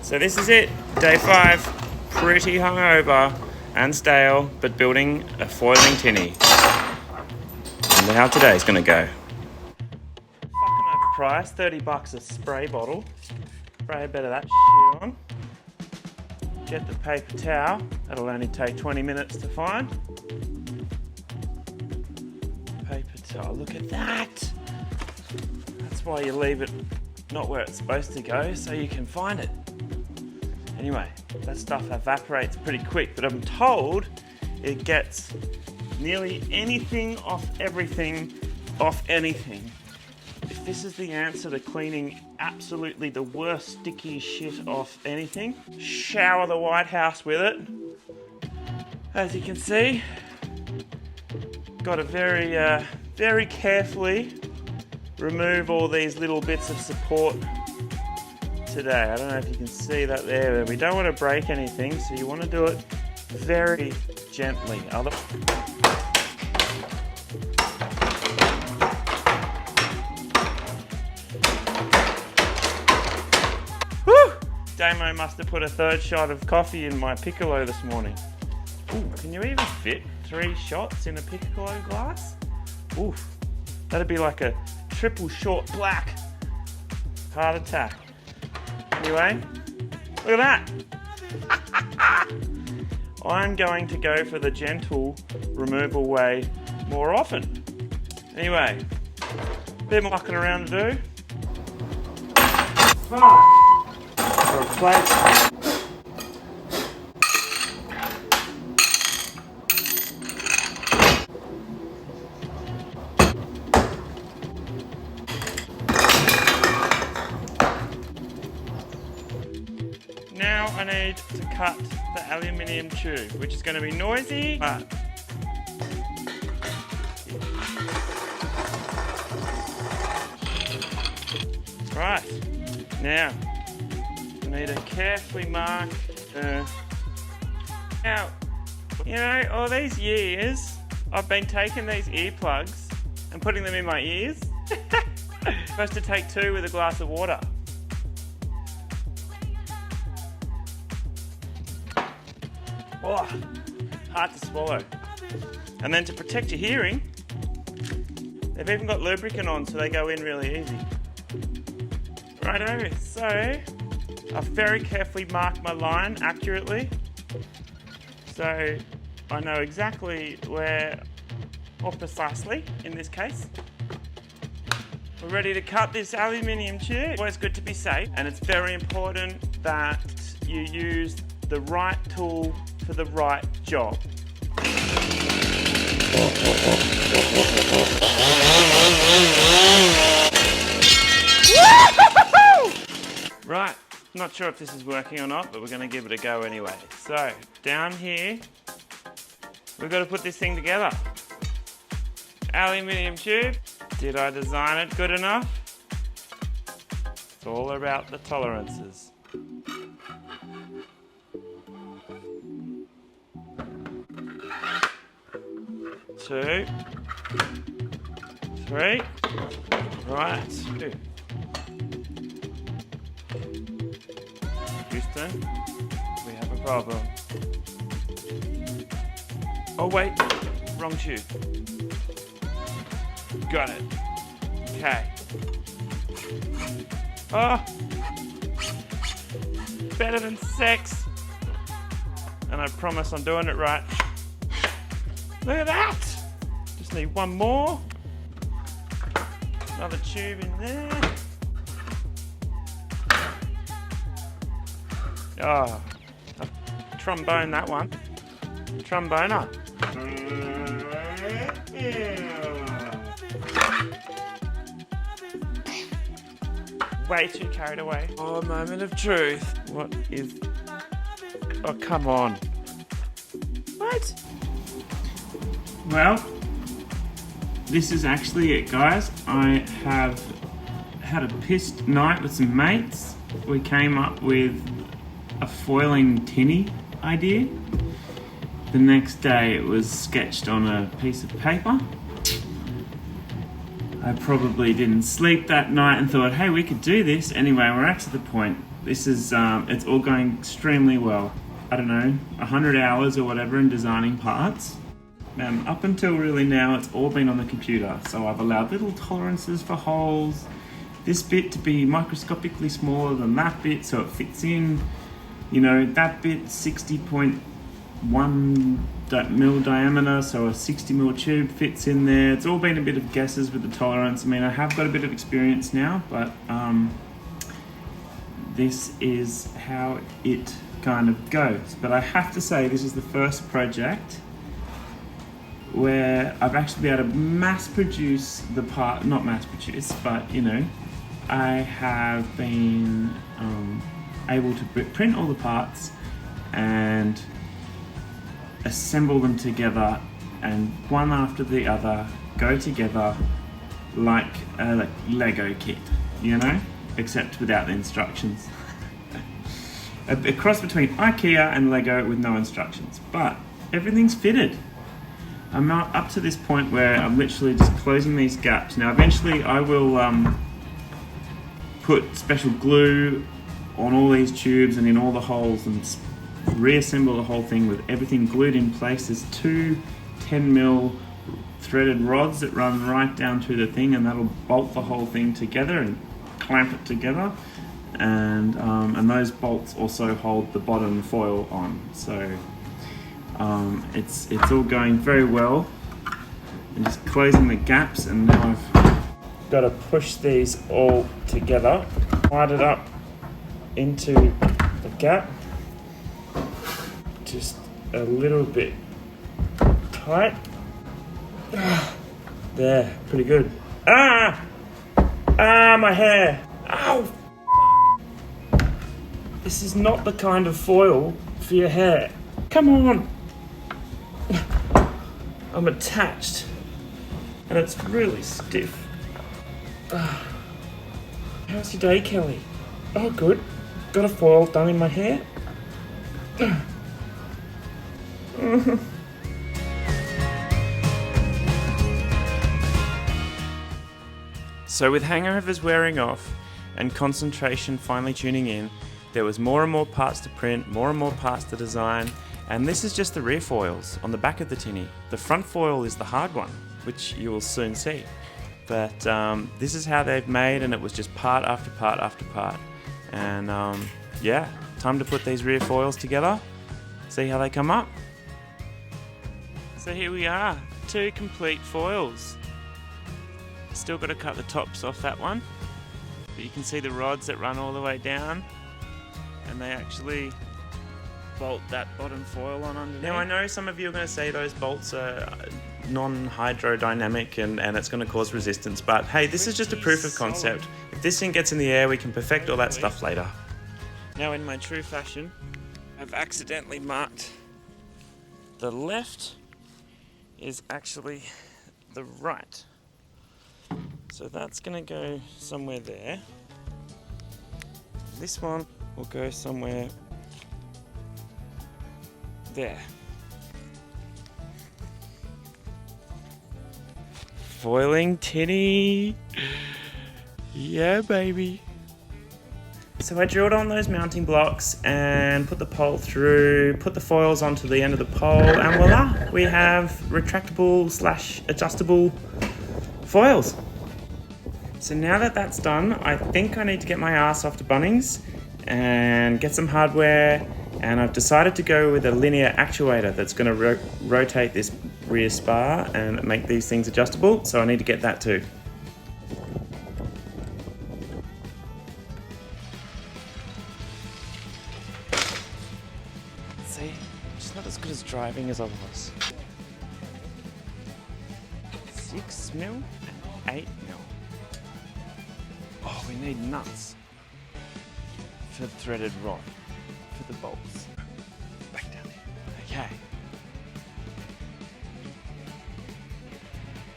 So this is it, day 5, pretty hungover and stale, but building a foiling tinny. And how today's gonna go. Fucking overpriced, $30 a spray bottle. Spray a bit of that shit on. Get the paper towel, that'll only take 20 minutes to find. Paper towel, look at that! That's why you leave it not where it's supposed to go, so you can find it. Anyway, that stuff evaporates pretty quick, but I'm told it gets nearly anything off everything off anything. If this is the answer to cleaning absolutely the worst sticky shit off anything, shower the White House with it. As you can see, got to very carefully remove all these little bits of support today. I don't know if you can see that there, but we don't want to break anything, so you want to do it very gently. Woo! Damo must have put a 3rd shot of coffee in my piccolo this morning. Ooh, can you even fit 3 shots in a piccolo glass? Oof, that'd be like a triple short black. Heart attack. Anyway, look at that. I'm going to go for the gentle removal way more often. Anyway, bit more mucking around to do. For a plate. Now I need to cut the aluminium tube, which is going to be noisy, but right, now I need to carefully mark now, you know, all these years I've been taking these earplugs and putting them in my ears. Supposed to take 2 with a glass of water. Oh, hard to swallow. And then to protect your hearing, they've even got lubricant on so they go in really easy. Righto, so I've very carefully marked my line accurately, so I know exactly where, or precisely in this case. We're ready to cut this aluminium tube. Always good to be safe, and it's very important that you use the right tool for the right job. Right, not sure if this is working or not, but we're going to give it a go anyway. So, down here, we've got to put this thing together. Aluminium tube. Did I design it good enough? It's all about the tolerances. Two, 3, right, 2. Houston, we have a problem. Oh wait, wrong tube. Got it. Okay. Oh, better than sex. And I promise I'm doing it right. Look at that! Just need one more. Another tube in there. Oh, I trombone that one. Tromboner. Way too carried away. Oh, moment of truth. What is... Oh, come on. What? Well, this is actually it, guys. I have had a pissed night with some mates. We came up with a foiling tinny idea. The next day it was sketched on a piece of paper. I probably didn't sleep that night and thought, hey, we could do this. Anyway, we're actually at the point This is, it's all going extremely well. I don't know, 100 hours or whatever in designing parts. And up until really now, it's all been on the computer. So I've allowed little tolerances for holes. This bit to be microscopically smaller than that bit, so it fits in. You know, that bit 60.1 mil diameter, so a 60 mil tube fits in there. It's all been a bit of guesses with the tolerance. I mean, I have got a bit of experience now, but this is how it kind of goes. But I have to say, this is the first project where I've actually been able to mass produce the part, not mass produce, but you know, I have been able to print all the parts and assemble them together, and one after the other go together like a Lego kit, you know, except without the instructions. A cross between IKEA and Lego with no instructions, but everything's fitted. I'm not up to this point where I'm literally just closing these gaps. Now eventually I will put special glue on all these tubes and in all the holes and reassemble the whole thing with everything glued in place. There's two 10 mil threaded rods that run right down through the thing, and that'll bolt the whole thing together and clamp it together. And those bolts also hold the bottom foil on. So it's all going very well. I'm just closing the gaps, and now I've got to push these all together, slide it up into the gap, just a little bit tight. There, pretty good. My hair. Ow! This is not the kind of foil for your hair. Come on. I'm attached, and it's really stiff. How's your day, Kelly? Oh, good. Got a foil done in my hair. So with hangovers wearing off and concentration finally tuning in, there was more and more parts to print, more and more parts to design, and this is just the rear foils on the back of the tinnie. The front foil is the hard one, which you will soon see. But this is how they've made, and it was just part after part after part. And yeah, time to put these rear foils together, see how they come up. So here we are, 2 complete foils. Still got to cut the tops off that one, but you can see the rods that run all the way down, and they actually bolt that bottom foil on underneath. Now I know some of you are going to say those bolts are non-hydrodynamic and it's going to cause resistance, but hey, this is just a proof of concept. If this thing gets in the air, we can perfect all that stuff later. Now in my true fashion, I've accidentally marked the left is actually the right. So that's going to go somewhere there. This one will go somewhere there. Foiling tinnie. Yeah, baby. So I drilled on those mounting blocks and put the pole through, put the foils onto the end of the pole, and voila, we have retractable / adjustable foils. So now that that's done, I think I need to get my ass off to Bunnings and get some hardware, and I've decided to go with a linear actuator that's going to rotate this rear spar and make these things adjustable, so I need to get that too. See, it's not as good as driving as I was. 6 mil and 8 mil. Oh, we need nuts for the threaded rod, for the bolts. Back down there. Okay.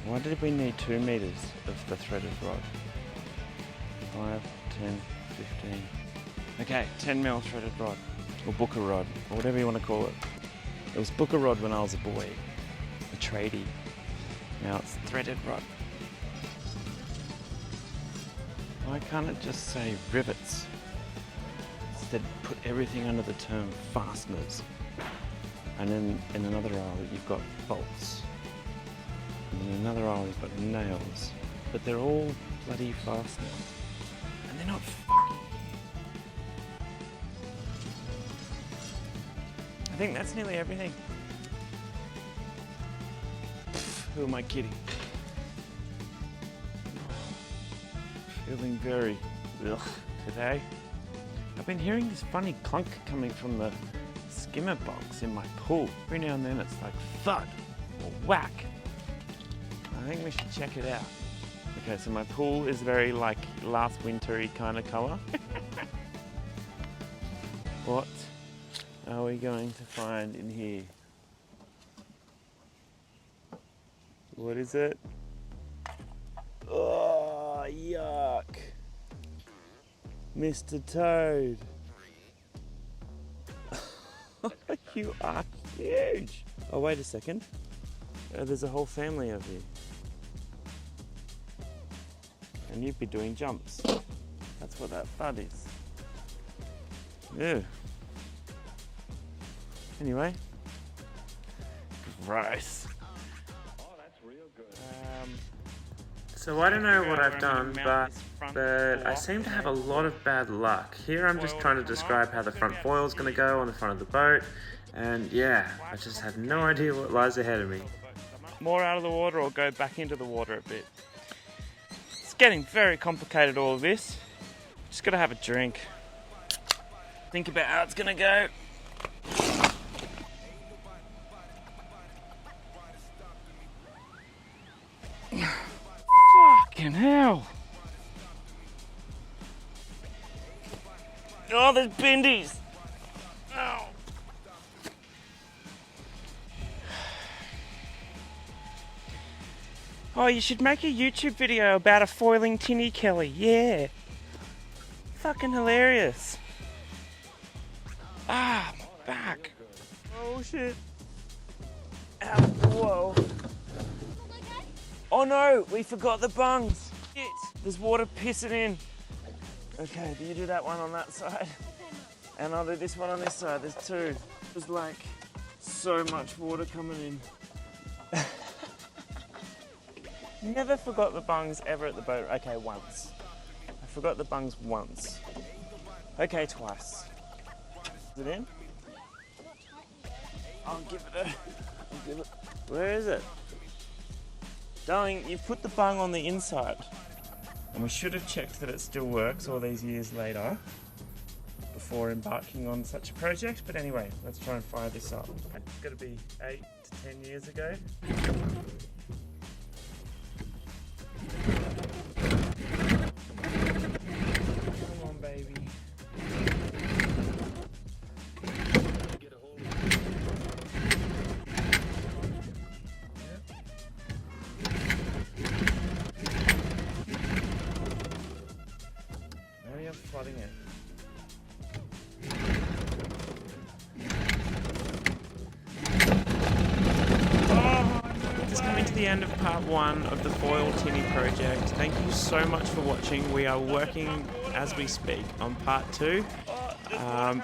Why did we need 2 meters of the threaded rod? 5, 10, 15. Okay, 10 mil threaded rod, or booker rod, or whatever you want to call it. It was booker rod when I was a boy, a tradie. Now it's threaded rod. Why can't it just say rivets? instead put everything under the term fasteners. And then in another aisle you've got bolts. And in another aisle you've got nails. But they're all bloody fasteners. And they're not fucking... I think that's nearly everything. Who am I kidding? Feeling very ugh today. I've been hearing this funny clunk coming from the skimmer box in my pool. Every now and then it's like thud or whack. I think we should check it out. Okay, so my pool is very like last wintry kind of colour. What are we going to find in here? What is it? Oh, yuck. Mr. Toad. You are huge. Oh, wait a second. There's a whole family over here. And you'd be doing jumps. That's what that thud is. Ew. Anyway. Gross. Oh, that's real good. So I don't know what I've done, but I seem to have a lot of bad luck. Here I'm just trying to describe how the front foil is going to go on the front of the boat. And yeah, I just have no idea what lies ahead of me. More out of the water or go back into the water a bit. It's getting very complicated, all of this. Just gotta have a drink. Think about how it's gonna go. Fucking hell. Oh, there's bendies. Oh. Oh, you should make a YouTube video about a foiling tinnie, Kelly. Yeah. Fucking hilarious. Ah, my back. Oh shit. Ow, whoa. Oh no, we forgot the bungs. Shit, there's water pissing in. Okay, do you do that one on that side? And I'll do this one on this side, there's two. There's like so much water coming in. Never forgot the bungs ever at the boat. Okay, once. I forgot the bungs once. Okay, twice. Is it in? I'll give it a... Where is it? Darling, you've put the bung on the inside. And we should have checked that it still works all these years later before embarking on such a project. But anyway, let's try and fire this up. It's got to be 8 to 10 years ago. Flooding it. Just coming to the end of part 1 of the foil tinnie project. Thank you so much for watching. We are working as we speak on part 2.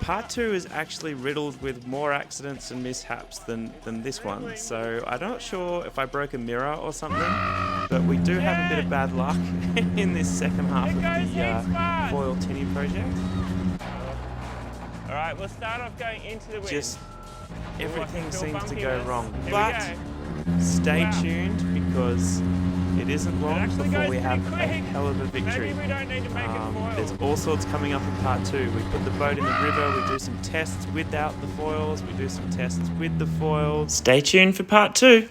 Part 2 is actually riddled with more accidents and mishaps than this one, so I'm not sure if I broke a mirror or something, but we do have a bit of bad luck in this second half of the foil tinnie project. Alright, we'll start off going into the wind. Just everything seems to go wrong, but stay tuned because it isn't long before we have a hell of a victory. There's all sorts coming up in part 2. We put the boat in the river, we do some tests without the foils, we do some tests with the foils. Stay tuned for part 2.